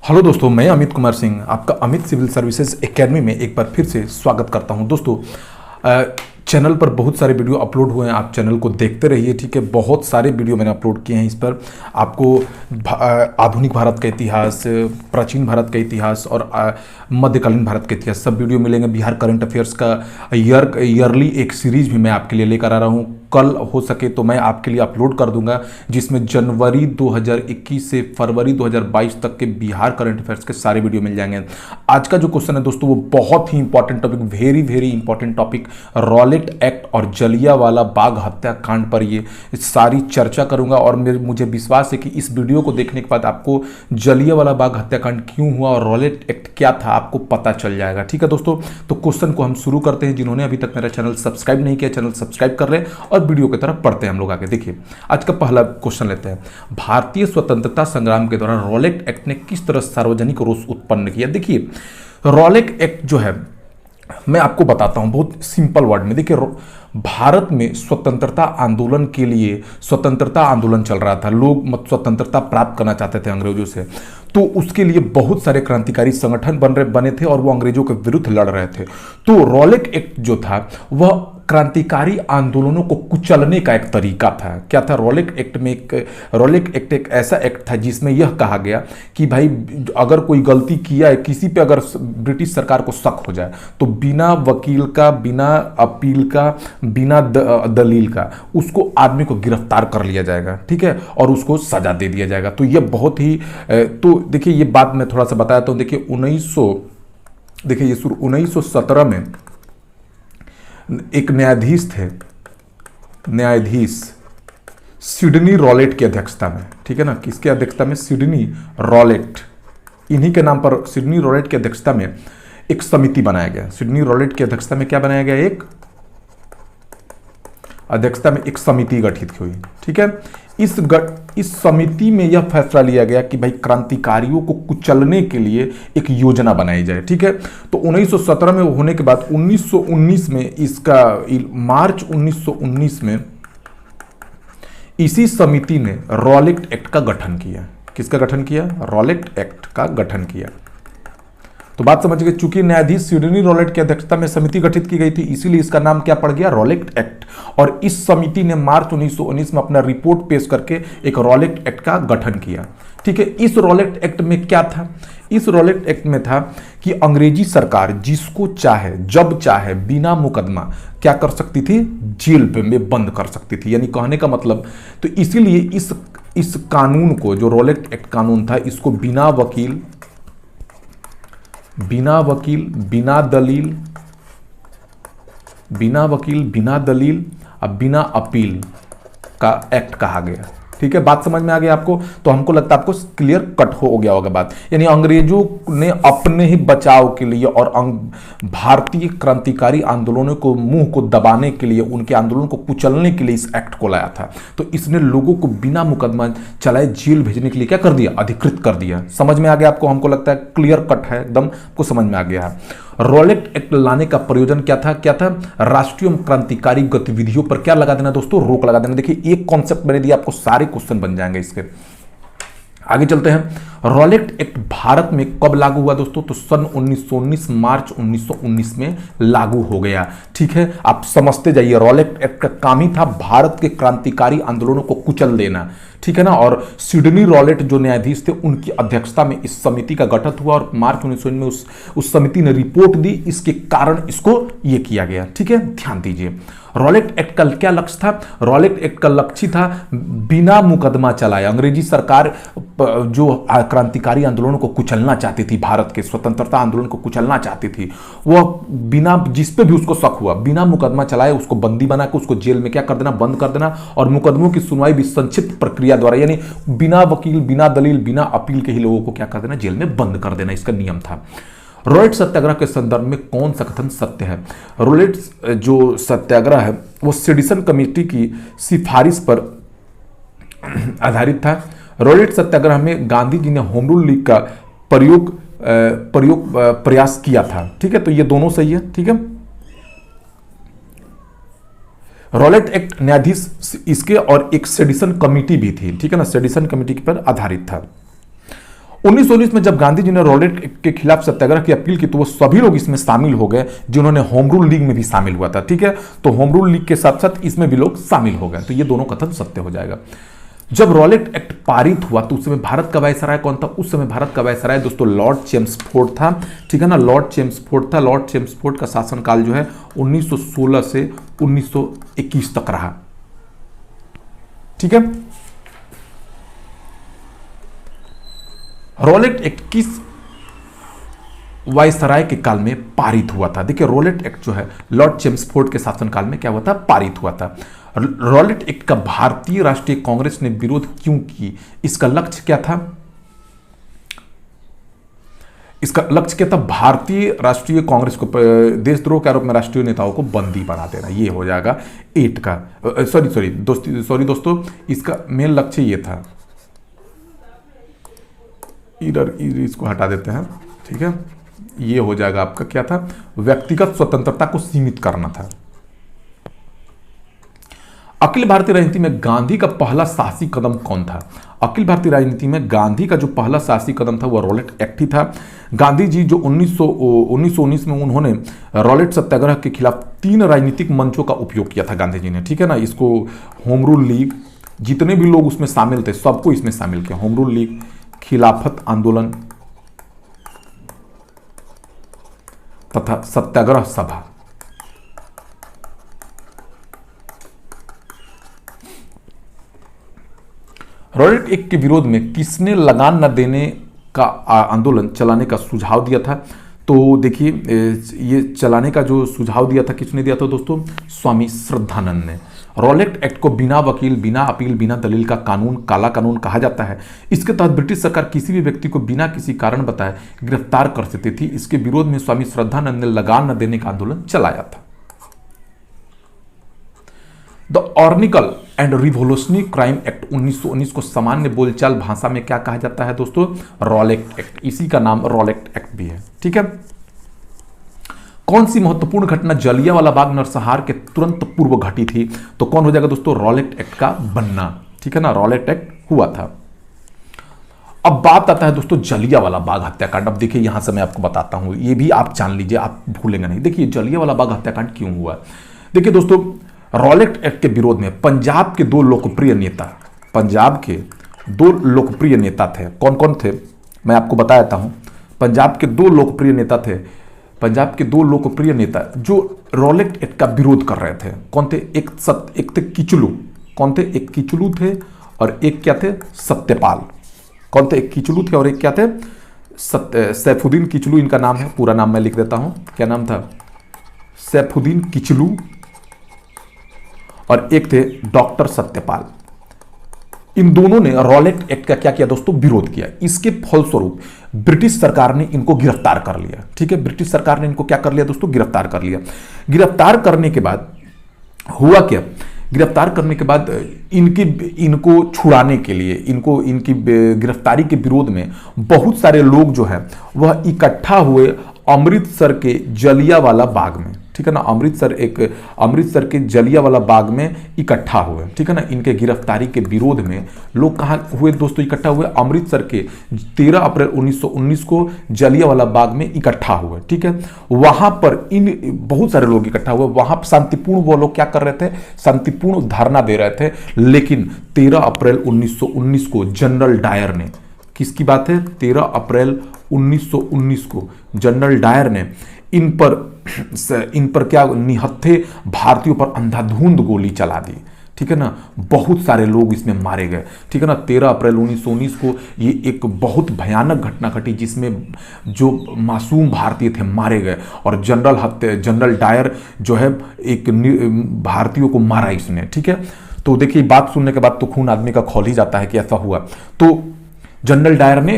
Hello दोस्तों, मैं अमित कुमार सिंह आपका अमित सिविल सर्विसेज एकेडमी में एक बार फिर से स्वागत करता हूं। दोस्तों, चैनल पर बहुत सारे वीडियो अपलोड हुए हैं, आप चैनल को देखते रहिए। ठीक है, बहुत सारे वीडियो मैंने अपलोड किए हैं। इस पर आपको आधुनिक भारत का इतिहास, प्राचीन भारत का इतिहास और मध्यकालीन भारत का इतिहास सब वीडियो मिलेंगे। बिहार करंट अफेयर्स का ईयरली एक सीरीज भी मैं आपके लिए लेकर आ रहा हूँ। कल हो सके तो मैं आपके लिए अपलोड कर दूंगा, जिसमें जनवरी 2021 से फरवरी 2022 तक के बिहार करंट अफेयर्स के सारे वीडियो मिल जाएंगे। आज का जो क्वेश्चन है दोस्तों, वो बहुत ही important topic, very very important topic, Rowlatt Act और जलियांवाला बाग हत्याकांड पर ये सारी चर्चा करूंगा। और मुझे विश्वास है कि इस वीडियो को देखने के बाद आपको जलियांवाला बाग हत्याकांड क्यों हुआ और रॉलेट एक्ट क्या था आपको पता चल जाएगा। ठीक है दोस्तों, तो क्वेश्चन को हम शुरू करते हैं। जिन्होंने अभी तक मेरा चैनल सब्सक्राइब नहीं किया, चैनल सब्सक्राइब कर ले और वीडियो की तरफ पढ़ते हैं हम लोग आगे। देखिए, आज का पहला क्वेश्चन लेते हैं। भारतीय स्वतंत्रता संग्राम के दौरान रॉलेट एक्ट ने किस तरह सार्वजनिक रोष उत्पन्न किया? देखिए, रॉलेट एक्ट जो है, मैं आपको बताता हूं बहुत सिंपल वर्ड में। देखिए, भारत में स्वतंत्रता आंदोलन के लिए स्वतंत्रता आंदोलन चल रहा था। लोग स्वतंत्रता प्राप्त करना चाहते थे अंग्रेजों से, तो उसके लिए बहुत सारे क्रांतिकारी संगठन बने थे और वो अंग्रेजों के विरुद्ध लड़ रहे थे। तो रॉलेट एक्ट जो था वह क्रांतिकारी आंदोलनों को कुचलने का एक तरीका था। क्या था रॉलेट एक्ट में? रॉलेट एक्ट एक ऐसा एक्ट था जिसमें यह कहा गया कि भाई, अगर कोई गलती किया है, किसी पे अगर ब्रिटिश सरकार को शक हो जाए, तो बिना वकील का, बिना अपील का, बिना दलील का उसको आदमी को गिरफ्तार कर लिया जाएगा। ठीक है, और उसको सजा दे दिया जाएगा। तो यह बहुत ही, तो देखिए ये बात मैं थोड़ा सा बताया। तो देखिए 1917 में एक न्यायाधीश थे, न्यायाधीश सिडनी रॉलेट की अध्यक्षता में। ठीक है ना, किसके अध्यक्षता में? सिडनी रॉलेट, इन्हीं के नाम पर सिडनी रॉलेट की अध्यक्षता में एक समिति बनाया गया। सिडनी रॉलेट की अध्यक्षता में क्या बनाया गया? एक अध्यक्षता में एक समिति गठित हुई। ठीक है, इस समिति में यह फैसला लिया गया कि भाई क्रांतिकारियों को कुचलने के लिए एक योजना बनाई जाए। ठीक है, तो 1917 में होने के बाद 1919 में इसका, मार्च 1919 में इसी समिति ने रॉलेट एक्ट का गठन किया। किसका गठन किया? रॉलेट एक्ट का गठन किया। तो बात समझ गए। चूंकि न्यायाधीश सिडनी रॉलेट की अध्यक्षता में समिति गठित की गई थी, इसीलिए इसका नाम क्या पड़ गया? Rowlatt Act. और इस समिति ने मार्च 1919 में अपना रिपोर्ट पेश करके एक रॉलेट एक्ट का गठन किया। ठीक है, इस रॉलेट एक्ट में क्या था? इस रॉलेट एक्ट में था कि अंग्रेजी सरकार जिसको चाहे, जब चाहे, बिना मुकदमा क्या कर सकती थी? जेल में बंद कर सकती थी। यानी कहने का मतलब, तो इसीलिए इस कानून को, जो रॉलेट एक्ट कानून था, इसको बिना वकील, बिना दलील और बिना अपील का एक्ट कहा गया। ठीक है, बात समझ में आ गई आपको? तो हमको लगता है आपको क्लियर कट हो गया होगा बात। यानी अंग्रेजों ने अपने ही बचाव के लिए और भारतीय क्रांतिकारी आंदोलनों को, मुंह को दबाने के लिए, उनके आंदोलन को कुचलने के लिए इस एक्ट को लाया था। तो इसने लोगों को बिना मुकदमा चलाए जेल भेजने के लिए क्या कर दिया? अधिकृत कर दिया। समझ में आ गया आपको? हमको लगता है क्लियर कट है एकदम, आपको समझ में आ गया है। रॉलेट एक्ट लाने का प्रयोजन क्या था? राष्ट्रीय क्रांतिकारी गतिविधियों पर क्या लगा देना दोस्तों? रोक लगा देना। देखिए, एक कॉन्सेप्ट मैंने दिया, आपको सारे क्वेश्चन बन जाएंगे इसके। आगे चलते हैं। रॉलेट एक्ट भारत में कब लागू हुआ दोस्तों? तो सन 1919, मार्च 1919 में लागू हो गया। ठीक है, आप समझते जाइए। रॉलेट एक्ट का काम ही था भारत के क्रांतिकारी आंदोलनों को कुचल देना। ठीक है ना, और सिडनी रॉलेट जो न्यायाधीश थे, उनकी अध्यक्षता में इस समिति का गठन हुआ और मार्च 1919 में उस समिति ने रिपोर्ट दी। इसके कारण इसको ये किया गया। ठीक है, ध्यान दीजिए। रॉलेट एक्ट का क्या लक्ष्य था? रॉलेट एक्ट का लक्ष्य था बिना मुकदमा चलाए, अंग्रेजी सरकार जो क्रांतिकारी आंदोलनों को कुचलना चाहती थी, भारत के स्वतंत्रता आंदोलन को कुचलना चाहती थी, वह बिना, जिस पे भी उसको शक हुआ, बिना मुकदमा चलाए उसको बंदी बना के उसको जेल में क्या कर देना? बंद कर देना। और मुकदमों की सुनवाई भी संक्षिप्त प्रक्रिया द्वारा, यानी बिना वकील, बिना दलील, बिना अपील के ही लोगों को क्या कर देना? जेल में बंद कर देना। इसका नियम था। रॉलेट सत्याग्रह के संदर्भ में कौन सा कथन सत्य है? रॉलेट जो सत्याग्रह है वो सेडिसन कमेटी की सिफारिश पर आधारित था। रॉलेट सत्याग्रह में गांधी जी ने होम रूल लीग का प्रयास किया था। ठीक है, तो ये दोनों सही है। ठीक है, रॉलेट एक्ट न्यायाधीश इसके और एक सेडिसन कमेटी भी थी। ठीक है ना, सेडिसन कमेटी पर आधारित था। 1919 में जब गांधी जी ने रॉलेट एक्ट के खिलाफ सत्याग्रह की अपील की तो वो सभी लोग इसमें शामिल हो गए जिन्होंने होम रूल लीग में भी शामिल हुआ था। ठीक है, तो होम रूल लीग के साथ साथ इसमें भी लोग शामिल हो गए, तो ये दोनों कथन सत्य हो जाएगा। जब रॉलेट एक्ट पारित हुआ तो उस समय भारत का वायसराय कौन था? उस समय भारत का वायसराय दोस्तों लॉर्ड चेम्सफोर्ड था। ठीक है ना, लॉर्ड चेम्सफोर्ड था। लॉर्ड चेम्सफोर्ड का शासनकाल जो है 1916 से 1921 तक रहा। ठीक है, रॉलेट एक्ट किस वायसराय के काल में पारित हुआ था? देखिए, रॉलेट एक्ट जो है लॉर्ड चेम्सफोर्ड के शासनकाल में क्या हुआ था? पारित हुआ था। रॉलेट एक्ट का भारतीय राष्ट्रीय कांग्रेस ने विरोध क्यों की? इसका लक्ष्य क्या था? इसका लक्ष्य क्या था? भारतीय राष्ट्रीय कांग्रेस को देशद्रोह के आरोप में राष्ट्रीय नेताओं को बंदी बना देना। ये हो जाएगा 8 का। सॉरी दोस्तों, इसका मेन लक्ष्य ये था। इधर इसको हटा देते हैं। ठीक है, ये हो जाएगा आपका क्या था? व्यक्तिगत स्वतंत्रता को सीमित करना था। अखिल भारतीय राजनीति में गांधी का पहला साहसी कदम कौन था? अखिल भारतीय राजनीति में गांधी का जो पहला साहसी कदम था वो रॉलेट एक्ट ही था। गांधी जी जो 1919 में उन्होंने रॉलेट सत्याग्रह के खिलाफ 3 राजनीतिक मंचों का उपयोग किया था गांधी जी ने। ठीक है ना, इसको होम रूल लीग, जितने भी लोग उसमें शामिल थे सबको इसमें शामिल किया। होम रूल लीग, खिलाफत आंदोलन तथा सत्याग्रह सभा। रॉलेट एक्ट के विरोध में किसने लगान न देने का आंदोलन चलाने का सुझाव दिया था? तो देखिए, ये चलाने का जो सुझाव दिया था किसने दिया था दोस्तों? स्वामी श्रद्धानंद ने। रॉलेट एक्ट को बिना वकील, बिना अपील, बिना दलील का कानून, काला कानून कहा जाता है। इसके तहत ब्रिटिश सरकार किसी भी व्यक्ति को बिना किसी कारण बताए गिरफ्तार कर सकती थी। इसके विरोध में स्वामी श्रद्धानंद ने लगान न देने का आंदोलन चलाया था। The anarchical and revolutionary crime act 1919 को सामान्य बोलचाल भाषा में क्या कहा जाता है दोस्तों? Rowlatt act. इसी का नाम रॉलेट एक्ट भी है। ठीक है, कौन सी महत्वपूर्ण घटना जलियांवाला बाग नरसंहार के तुरंत पूर्व घटी थी? तो कौन हो जाएगा दोस्तों? रॉलेट एक्ट का बनना। ठीक है ना, रॉलेट एक्ट हुआ था। अब बात आता है दोस्तों जलियांवाला बाग हत्याकांड। अब देखिए, यहां से मैं आपको बताता हूं, ये भी आप जान लीजिए, आप भूलेंगे नहीं। देखिए, जलियांवाला बाग हत्याकांड क्यों हुआ? देखिए दोस्तों, रॉलेट एक्ट के विरोध में पंजाब के 2 लोकप्रिय नेता थे। कौन कौन थे मैं आपको बता देता हूं। पंजाब के 2 लोकप्रिय नेता जो रॉलेट एक्ट का विरोध कर रहे थे, कौन थे? एक थे किचलू। कौन थे? एक किचलू थे और एक क्या थे? सत्यपाल। कौन थे? एक किचलू थे और एक क्या थे? सैफुद्दीन किचलू इनका नाम है। पूरा नाम मैं लिख देता हूं। क्या नाम था? सैफुद्दीन किचलू। और एक थे डॉक्टर सत्यपाल। इन दोनों ने रॉलेट एक्ट का क्या किया दोस्तों? विरोध किया। इसके फलस्वरूप ब्रिटिश सरकार ने इनको गिरफ्तार कर लिया। ठीक है, ब्रिटिश सरकार ने इनको क्या कर लिया दोस्तों? गिरफ्तार कर लिया। गिरफ्तार करने के बाद हुआ क्या? गिरफ्तार करने के बाद इनको छुड़ाने के लिए, इनकी गिरफ्तारी के विरोध में बहुत सारे लोग जो है वह इकट्ठा हुए अमृतसर के जलियांवाला बाग में। ठीक है ना, अमृतसर के जलियांवाला बाग में इकट्ठा हुए। ठीक है ना, इनके गिरफ्तारी के विरोध में लोग कहाँ हुए दोस्तों? इकट्ठा हुए अमृतसर के 13 अप्रैल 1919 को जलियांवाला बाग में इकट्ठा हुए। ठीक है, वहां पर बहुत सारे लोग इकट्ठा हुए। वहां शांतिपूर्ण वो लोग क्या कर रहे थे? शांतिपूर्ण धरना दे रहे थे। लेकिन 13 अप्रैल 1919 को जनरल डायर ने, किसकी बात है? 13 अप्रैल 1919 को जनरल डायर ने इन पर क्या निहत्थे भारतीयों पर अंधाधुंध गोली चला दी। ठीक है ना, बहुत सारे लोग इसमें मारे गए। ठीक है ना, 13 अप्रैल 1919 को ये एक बहुत भयानक घटना घटी जिसमें जो मासूम भारतीय थे मारे गए और जनरल डायर जो है एक भारतीयों को मारा इसने। ठीक है, तो देखिए, बात सुनने के बाद तो खून आदमी का खौल ही जाता है कि ऐसा हुआ। तो जनरल डायर ने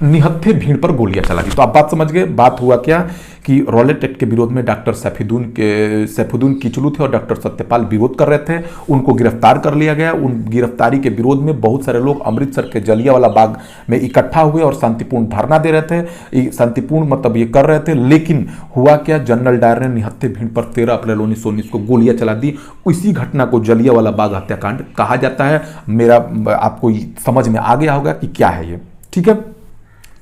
निहत्थे भीड़ पर गोलियां चला दी। तो आप बात समझ गए। बात हुआ क्या कि रॉलेट एक्ट के विरोध में डॉक्टर सैफुद्दीन किचलू थे और डॉक्टर सत्यपाल विरोध कर रहे थे। उनको गिरफ्तार कर लिया गया। उन गिरफ्तारी के विरोध में बहुत सारे लोग अमृतसर के जलियांवाला बाग में इकट्ठा हुए और शांतिपूर्ण धरना दे रहे थे। शांतिपूर्ण मतलब ये कर रहे थे। लेकिन हुआ क्या? जनरल डायर ने निहत्थे भीड़ पर 13 अप्रैल 1919 को गोलियां चला दी। इसी घटना को जलियांवाला बाग हत्याकांड कहा जाता है। मेरा आपको समझ में आ गया होगा कि क्या है ये। ठीक है,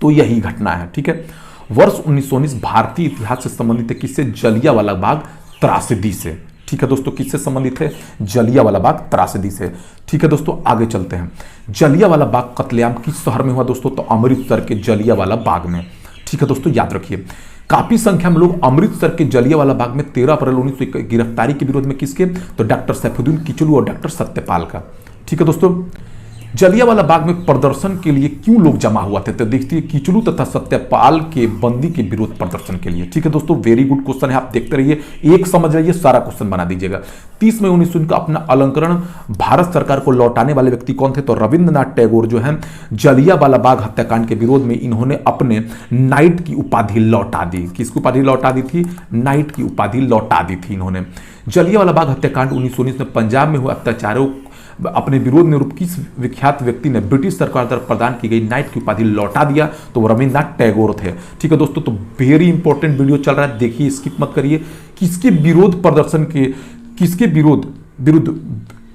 तो यही घटना है। ठीक है, वर्ष 1919 भारतीय इतिहास से संबंधित है किससे? जलियांवाला बाग त्रासदी से। ठीक है दोस्तों, किससे संबंधित है? जलियांवाला बाग त्रासदी से। ठीक है दोस्तों, आगे चलते हैं। जलियांवाला बाग कत्लेआम किस शहर में हुआ दोस्तों? तो अमृतसर के जलियांवाला बाग में। ठीक है दोस्तों, याद रखिए काफी संख्या में लोग अमृतसर के जलियांवाला बाग में 13 अप्रैल 1921 गिरफ्तारी के विरोध में किसके? तो डॉक्टर सैफुद्दीन किचलू और डॉक्टर सत्यपाल का। ठीक है दोस्तों, जलियांवाला बाग में प्रदर्शन के लिए क्यों लोग जमा हुआ थे? तो देखिए किचलू तथा सत्यपाल के बंदी के विरोध प्रदर्शन के लिए। ठीक है दोस्तों, वेरी गुड क्वेश्चन है, आप देखते रहिए, एक समझ रहिए, सारा क्वेश्चन बना दीजिएगा। 30 मई 1919 का अपना अलंकरण भारत सरकार को लौटाने वाले व्यक्ति कौन थे? तो रविंद्रनाथ टैगोर जो है जलियांवाला बाग हत्याकांड के विरोध में इन्होंने अपने नाइट की उपाधि लौटा दी। किसकी उपाधि लौटा दी थी? नाइट की उपाधि लौटा दी थी इन्होंने। जलियांवाला बाग हत्याकांड 1919 में पंजाब में हुए अत्याचारों अपने विरोध में किस विख्यात व्यक्ति ने ब्रिटिश सरकार द्वारा प्रदान की गई नाइट की उपाधि लौटा दिया? तो वो रविंद्रनाथ टैगोर थे। ठीक है दोस्तों, तो वेरी इंपॉर्टेंट वीडियो चल रहा है, देखिए, स्किप मत करिए। किसके विरोध प्रदर्शन के, किसके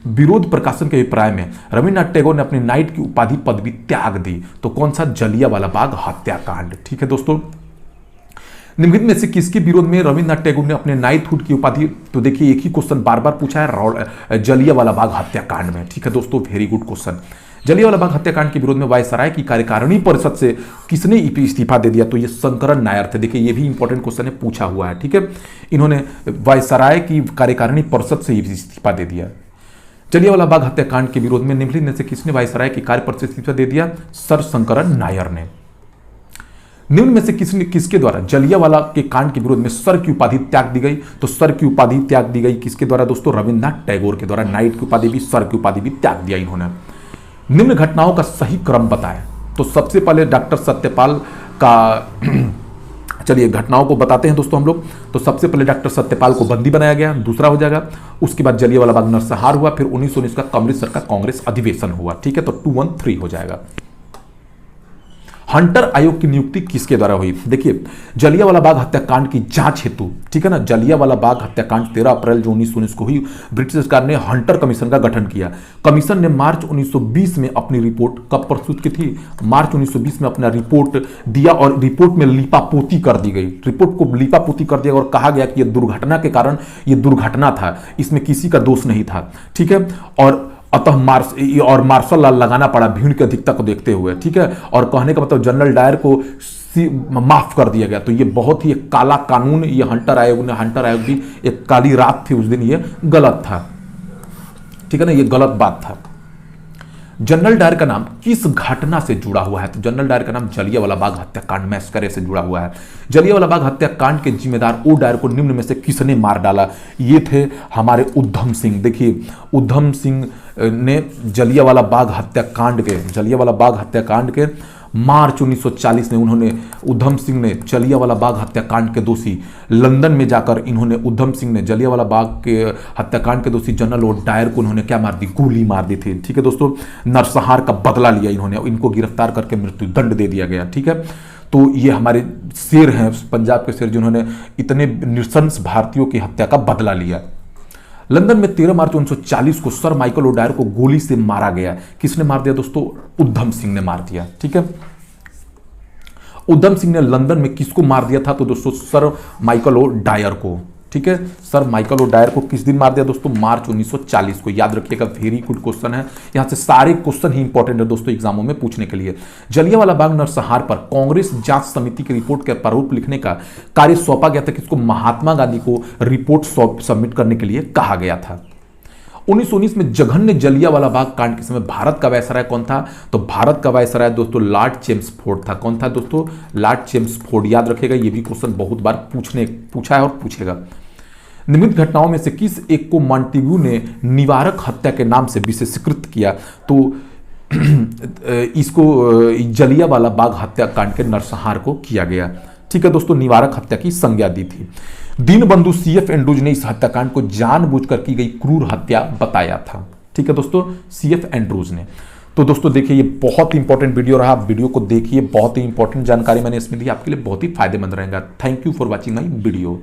विरोध प्रकाशन के अभिप्राय में रविंद्रनाथ टैगोर ने अपनी नाइट की उपाधि पदवी त्याग दी? तो कौन सा? जलियांवाला बाग हत्याकांड। ठीक है दोस्तों, निम्नलिखित में से किसके विरोध में रविंद्रनाथ टैगोर ने अपने नाइटहुड की उपाधि? तो देखिए एक ही क्वेश्चन बार बार पूछा है जलियांवाला बाग हत्याकांड में। ठीक है दोस्तों, very good question. Jallianwala Bagh हत्याकांड के विरोध में वायसराय की कार्यकारिणी परिषद से किसने इस्तीफा दे दिया? तो ये शंकरन नायर थे। देखिए ये भी इंपॉर्टेंट क्वेश्चन है, पूछा हुआ है। ठीक है, इन्होंने वायसराय की कार्यकारिणी परिषद से इस्तीफा दे दिया। जलियांवाला बाग हत्याकांड के विरोध में निम्नलिखित में से किसने वायसराय की कार्य परिषद से इस्तीफा दे दिया? सर शंकरन नायर ने। निम्न में से किसके द्वारा जलियांवाला के कांड के विरोध में सर की उपाधि त्याग दी गई? तो सर की उपाधि त्याग दी गई किसके द्वारा दोस्तों? रविंद्रनाथ टैगोर के द्वारा। नाइट की उपाधि भी, सर की उपाधि भी त्याग दिया इन्होंने। निम्न घटनाओं का सही क्रम बताएं। तो सबसे पहले डॉक्टर सत्यपाल का चलिए घटनाओं को बताते हैं दोस्तों हम लोग। तो सबसे पहले डॉक्टर सत्यपाल को बंदी बनाया गया, दूसरा हो जाएगा। उसके बाद जलियांवाला बाग नरसंहार हुआ, फिर 1919 का अमृतसर का कांग्रेस अधिवेशन हुआ। ठीक है, तो 213 हो जाएगा। हंटर आयोग की नियुक्ति किसके द्वारा हुई? देखिए जलियांवाला बाग हत्याकांड की जांच हेतु, ठीक है ना, जलियांवाला बाग हत्याकांड 13 अप्रैल जो 1919 को हुई, ब्रिटिश सरकार ने हंटर कमीशन का गठन किया। कमीशन ने मार्च 1920 में अपनी रिपोर्ट कब प्रस्तुत की थी? मार्च 1920 में अपना रिपोर्ट दिया और रिपोर्ट में लिपापोती कर दी गई। रिपोर्ट को लिपापोती कर दिया और कहा गया कि यह दुर्घटना के कारण यह दुर्घटना था, इसमें किसी का दोष नहीं था। ठीक है, और अतः मार्शल लॉ लगाना पड़ा भीड़ की अधिकता को देखते हुए। ठीक है, और कहने का मतलब जनरल डायर को माफ कर दिया गया। तो ये बहुत ही एक काला कानून, ये हंटर आयोग भी एक काली रात थी उस दिन, ये गलत था। ठीक है ना, ये गलत बात था। जनरल डायर का नाम किस घटना से जुड़ा हुआ है? तो जनरल डायर का नाम जलियांवाला बाग हत्याकांड मैसकरे से जुड़ा हुआ है। जलियांवाला बाग हत्याकांड के जिम्मेदार ओ डायर को निम्न में से किसने मार डाला? ये थे हमारे उधम सिंह। देखिए उधम सिंह ने जलियांवाला बाग हत्याकांड के मार्च 1940 में उन्होंने, उधम सिंह ने जलियांवाला बाग हत्याकांड के दोषी लंदन में जाकर उधम सिंह ने जलियांवाला बाग के हत्याकांड के दोषी जनरल ओ डायर को उन्होंने क्या मार दी? गोली मार दी थी। ठीक है दोस्तों, नरसंहार का बदला लिया इन्होंने, इनको गिरफ्तार करके मृत्यु दंड दे दिया गया। ठीक है, तो ये हमारे शेर हैं, पंजाब के शेर, जिन्होंने इतने नृशंस भारतीयों की हत्या का बदला लिया। लंदन में 13 मार्च 1940 को सर माइकल ओ डायर को गोली से मारा गया। किसने मार दिया दोस्तों? उधम सिंह ने मार दिया। ठीक है, उधम सिंह ने लंदन में किसको मार दिया था? तो दोस्तों सर माइकल ओ डायर को। ठीक है, सर माइकल ओ डायर को किस दिन मार दिया दोस्तों? मार्च 1940 को। याद रखिएगा, वेरी गुड क्वेश्चन है, यहां से सारे क्वेश्चन ही इंपॉर्टेंट है दोस्तों एग्जामों में पूछने के लिए। जलियांवाला बाग नरसंहार पर कांग्रेस जांच समिति की रिपोर्ट के प्रारूप लिखने का कार्य सौंपा गया था किसको? महात्मा गांधी को रिपोर्ट सबमिट करने के लिए कहा गया था। 1919 में जघन्य जलियांवाला बाग कांड के समय भारत का वायसराय कौन था? तो भारत का वायसराय दोस्तों लॉर्ड चेम्सफोर्ड था। कौन था दोस्तों? Lord Chelmsford. याद रखिएगा, ये भी क्वेश्चन बहुत बार पूछा है और पूछेगा। निम्नलिखित घटनाओं में से किस एक को मॉन्टेग्यू ने निवारक हत्या के नाम से विशेषीकृत किया? तो इसको जलियांवाला बाग हत्याकांड के नरसंहार को किया गया। ठीक है दोस्तों, निवारक हत्या की संज्ञा दी थी। दीनबंधु CF एंड्रूज ने इस हत्याकांड को जानबूझकर की गई क्रूर हत्या बताया था। ठीक है दोस्तों, CF एंड्रूज ने। तो दोस्तों देखिए, ये बहुत ही इंपॉर्टेंट वीडियो रहा, आप वीडियो को देखिए, बहुत ही इंपॉर्टेंट जानकारी मैंने इसमें दी, आपके लिए बहुत ही फायदेमंद रहेगा। Thank you for watching my video.